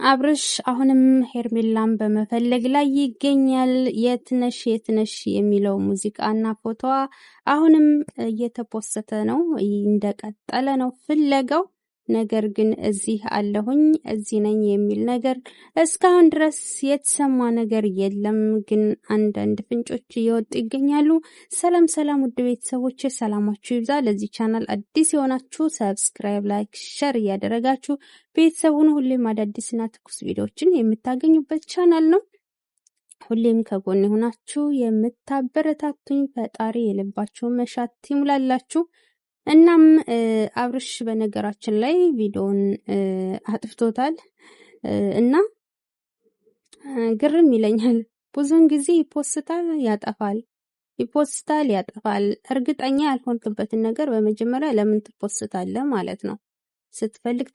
አብርሽ አሁንም ሄርሜላን በመፈለግ ላይ ይገኛል። የትነሽ የትነሽ የሚለው ሙዚቃና ፎቶዋ አሁንም እየተፖሰተ ነው፣ እንደቀጠለ ነው ፍለጋው። ነገር ግን እዚህ አለሁኝ እዚህ ነኝ የሚል ነገር እስካሁን ድረስ የተሰማ ነገር የለም። ግን አንዳንድ ፍንጮች እየወጡ ይገኛሉ። ሰላም ሰላም፣ ውድ ቤተሰቦች ሰላማችሁ ይብዛ። ለዚህ ቻናል አዲስ የሆናችሁ ሰብስክራይብ፣ ላይክ፣ ሸር እያደረጋችሁ ቤተሰቡን ሁሌም አዳዲስና ትኩስ ቪዲዮዎችን የምታገኙበት ቻናል ነው። ሁሌም ከጎን ሆናችሁ የምታበረታቱኝ ፈጣሪ የልባችሁን መሻት ይሙላላችሁ። እናም አብርሽ በነገራችን ላይ ቪዲዮን አጥፍቶታል እና ግርም ይለኛል። ብዙውን ጊዜ ይፖስታል ያጠፋል፣ ይፖስታል ያጠፋል። እርግጠኛ ያልሆንክበትን ነገር በመጀመሪያ ለምን ትፖስታለህ ማለት ነው። ስትፈልግ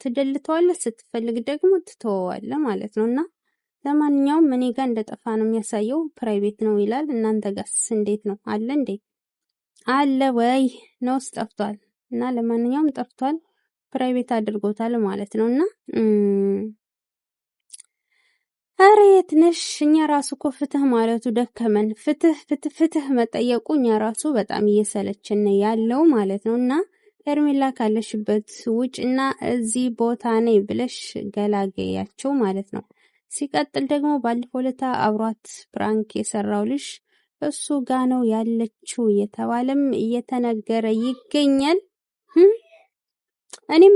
ትደልተዋለህ፣ ስትፈልግ ደግሞ ትተወዋለህ ማለት ነው። እና ለማንኛውም እኔ ጋር እንደጠፋ ነው የሚያሳየው። ፕራይቬት ነው ይላል። እናንተ ጋርስ እንዴት ነው? አለ እንዴ? አለ ወይ ነውስ ጠፍቷል? እና ለማንኛውም ጠፍቷል፣ ፕራይቬት አድርጎታል ማለት ነው። እና አረ የት ነሽ? እኛ ራሱ እኮ ፍትህ ማለቱ ደከመን። ፍትህ መጠየቁ እኛ ራሱ በጣም እየሰለችን ያለው ማለት ነው። እና ሄርሜላ ካለሽበት ውጭ እና እዚህ ቦታ ነኝ ብለሽ ገላገያቸው ማለት ነው። ሲቀጥል ደግሞ ባለፈው ዕለት አብሯት ፕራንክ የሰራው ልጅ እሱ ጋ ነው ያለችው እየተባለም እየተነገረ ይገኛል። እኔም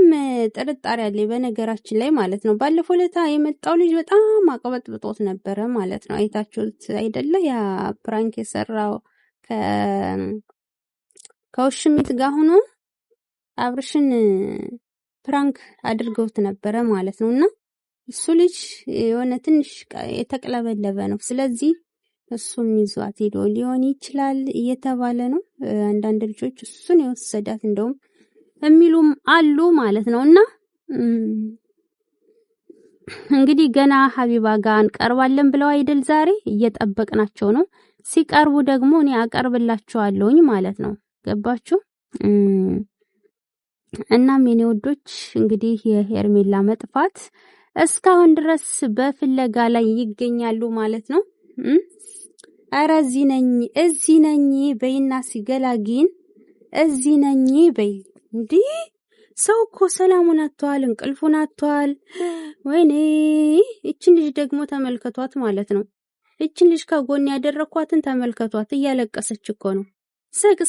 ጥርጣሬ አለኝ በነገራችን ላይ ማለት ነው። ባለፈው ዕለት የመጣው ልጅ በጣም አቅበጥብጦት ነበረ ማለት ነው። አይታችሁት አይደለ? ያ ፕራንክ የሰራው ከውሽሚት ጋር ሆኖ አብርሽን ፕራንክ አድርገውት ነበረ ማለት ነው። እና እሱ ልጅ የሆነ ትንሽ የተቅለበለበ ነው። ስለዚህ እሱም ይዟት ሄዶ ሊሆን ይችላል እየተባለ ነው። አንዳንድ ልጆች እሱን የወሰዳት እንደውም የሚሉም አሉ ማለት ነው። እና እንግዲህ ገና ሀቢባ ጋር እንቀርባለን ብለው አይደል ዛሬ እየጠበቅናቸው ነው። ሲቀርቡ ደግሞ እኔ አቀርብላችኋለሁኝ ማለት ነው። ገባችሁ? እናም የኔ ወዶች እንግዲህ የሄርሜላ መጥፋት እስካሁን ድረስ በፍለጋ ላይ ይገኛሉ ማለት ነው። አረ እዚህ ነኝ በይና ሲገላጊን እዚህ ነኝ በይ። እንዲህ ሰው እኮ ሰላሙን አጥቷል፣ እንቅልፉን አጥቷል። ወይኔ እቺን ልጅ ደግሞ ተመልከቷት ማለት ነው። እቺን ልጅ ከጎን ያደረኳትን ተመልከቷት፣ እያለቀሰች እኮ ነው። ስቅ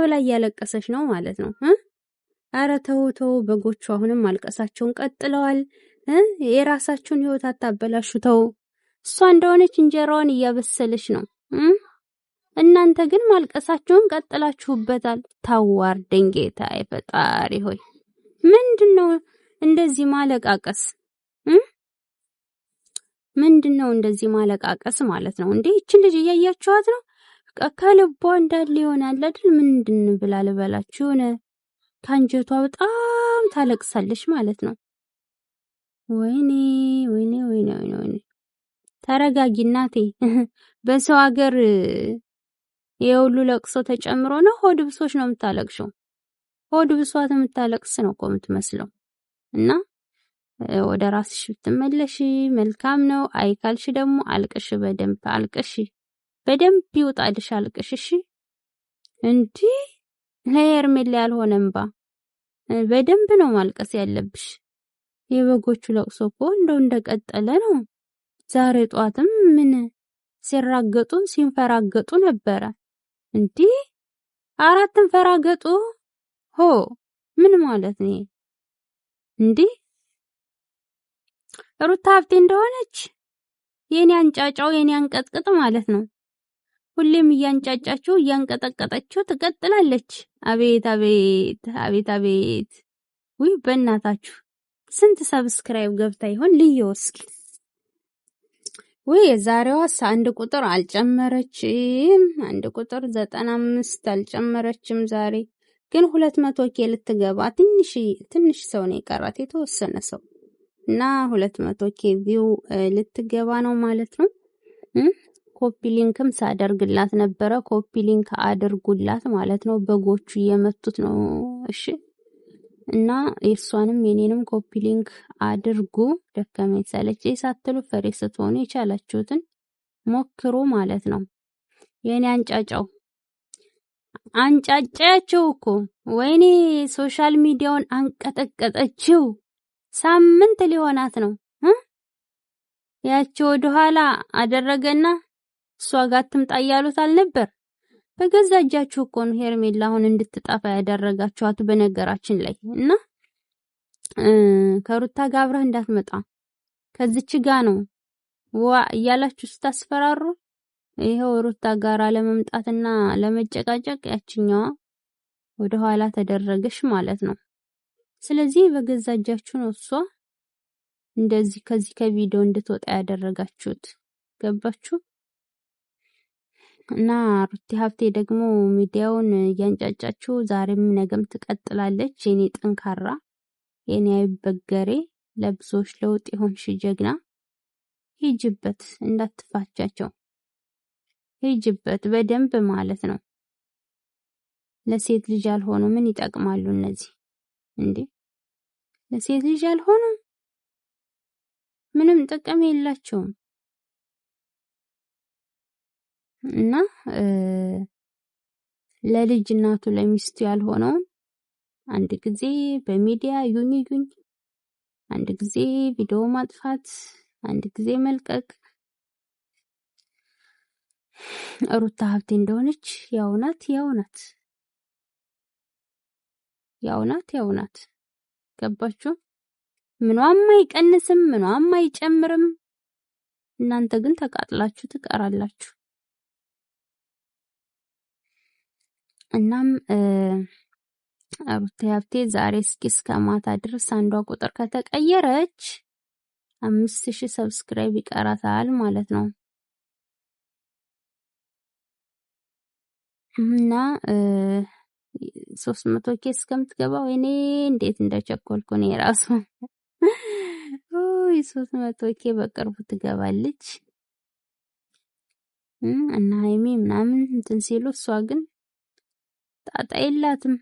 ብላ እያለቀሰች ነው ማለት ነው። አረ ተው፣ በጎቹ አሁንም ማልቀሳቸውን ቀጥለዋል። የራሳችሁን ህይወት አታበላሹ፣ ተው። እሷ እንደሆነች እንጀራዋን እያበሰለች ነው። እናንተ ግን ማልቀሳችሁን ቀጥላችሁበታል። ታዋርደኝ ጌታ ፈጣሪ ሆይ፣ ምንድነው እንደዚህ ማለቃቀስ? ምንድነው እንደዚህ ማለቃቀስ ማለት ነው እንዴ? እቺን ልጅ እያያችኋት ነው። ከልቧ እንዳለ ይሆናል አይደል? ምንድን ብላ ልበላችሁ፣ ሆነ ካንጀቷ በጣም ታለቅሳለች ማለት ነው። ወይኔ ተረጋጊ እናቴ። በሰው ሀገር የሁሉ ለቅሶ ተጨምሮ ነው ሆድ ብሶች ነው የምታለቅሽው። ሆድ ብሷት የምታለቅስ ነው እኮ የምትመስለው። እና ወደ ራስሽ ብትመለሽ መልካም ነው። አይካልሽ ደግሞ አልቅሽ፣ በደንብ አልቅሽ፣ በደንብ ይውጣልሽ፣ አልቅሽ። እሺ እንዲህ ለሄርሜላ ያልሆነ እንባ በደንብ ነው ማልቀስ ያለብሽ። የበጎቹ ለቅሶ እኮ እንደቀጠለ ነው። ዛሬ ጧትም ምን ሲራገጡ ሲንፈራገጡ ነበረ። እንዲህ አራትን ፈራገጡ ምን ማለት ነው እንዲህ? ሩታ ሀብቴ እንደሆነች የኔ አንጫጫው የኔ አንቀጥቅጥ ማለት ነው። ሁሌም እያንጫጫችሁ እያንቀጠቀጠችሁ ትቀጥላለች። አቤት ውይ በእናታችሁ ስንት ሰብስክራይብ ገብታ ይሆን ልየው እስኪ። ወይ የዛሬዋስ አንድ ቁጥር አልጨመረችም፣ አንድ ቁጥር 95 አልጨመረችም። ዛሬ ግን 200k ልትገባ ትንሽ ሰው ነው የቀራት፣ የተወሰነ ሰው እና 200k ቪው ልትገባ ነው ማለት ነው። ኮፒ ሊንክም ሳደርግላት ነበረ። ኮፒ ሊንክ አድርጉላት ማለት ነው። በጎቹ እየመቱት ነው። እሺ እና የእሷንም የኔንም ኮፒ ሊንክ አድርጉ። ደከመኝ ሰለቸኝ ሳትሉ ፍሬ ስትሆኑ የቻላችሁትን ሞክሩ ማለት ነው። የኔ አንጫጫቸው እኮ ወይኔ ሶሻል ሚዲያውን አንቀጠቀጠችው። ሳምንት ሊሆናት ነው ያቺ ወደ ኋላ አደረገና እሷ ጋር ትምጣ እያሉት አልነበር? በገዛ እጃችሁ እኮ ነው ሄርሜላ አሁን እንድትጠፋ ያደረጋችኋት በነገራችን ላይ እና ከሩታ ጋር አብረህ እንዳትመጣ ከዚች ጋር ነው ዋ እያላችሁ ስታስፈራሩ ይሄው ሩታ ጋር ለመምጣትና ለመጨቃጨቅ ያችኛዋ ወደ ኋላ ተደረገሽ ማለት ነው። ስለዚህ በገዛ እጃችሁ ነው እሷ እንደዚህ ከዚህ ከቪዲዮ እንድትወጣ ያደረጋችሁት። ገባችሁ? እና ሩቲ ሀብቴ ደግሞ ሚዲያውን እያንጫጫችሁ ዛሬም ነገም ትቀጥላለች። የኔ ጠንካራ የኔ አይበገሬ ለብዙዎች ለውጥ የሆንሽ ጀግና ሂጅበት፣ እንዳትፋቻቸው ሂጅበት በደንብ ማለት ነው። ለሴት ልጅ ያልሆኑ ምን ይጠቅማሉ እነዚህ እንዴ? ለሴት ልጅ ያልሆኑ ምንም ጥቅም የላቸውም። እና ለልጅ እናቱ ለሚስቱ ያልሆነውን አንድ ጊዜ በሚዲያ ዩኝ አንድ ጊዜ ቪዲዮ ማጥፋት፣ አንድ ጊዜ መልቀቅ። ሩታ ሀብቴ እንደሆነች ያውናት። ገባችሁ? ምኗም አይቀንስም፣ ምኗም አይጨምርም። እናንተ ግን ተቃጥላችሁ ትቀራላችሁ። እናም ሩታ ሀብቴ ዛሬ እስከ ማታ ድረስ አንዷ ቁጥር ከተቀየረች 5000 ሰብስክራይብ ይቀራታል ማለት ነው። እና 300 ኬ እስከምትገባ ወይኔ እንዴት እንደቸኮልኩ ነው ራሱ 300 ኬ በቅርቡ ትገባለች። እና ሃይሚ ምናምን እንትን ሲሉ እሷ ግን ጣጣ የላትም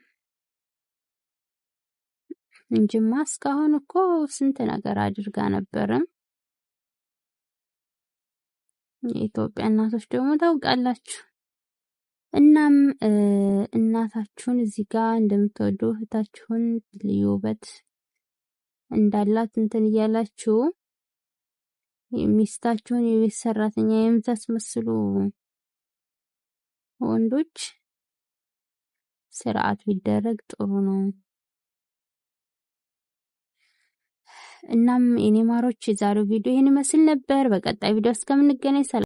እንጂማ እስካሁን እኮ ስንት ነገር አድርጋ ነበር። የኢትዮጵያ እናቶች ደግሞ ታውቃላችሁ። እናም እናታችሁን እዚህ ጋር እንደምትወዱ እህታችሁን ልዩ ውበት እንዳላት እንትን እያላችሁ ሚስታችሁን የቤት ሰራተኛ የምታስመስሉ ወንዶች ስርዓት ቢደረግ ጥሩ ነው። እናም የኔ ማሮች የዛሬው ቪዲዮ ይሄን ይመስል ነበር። በቀጣይ ቪዲዮ እስከምንገናኝ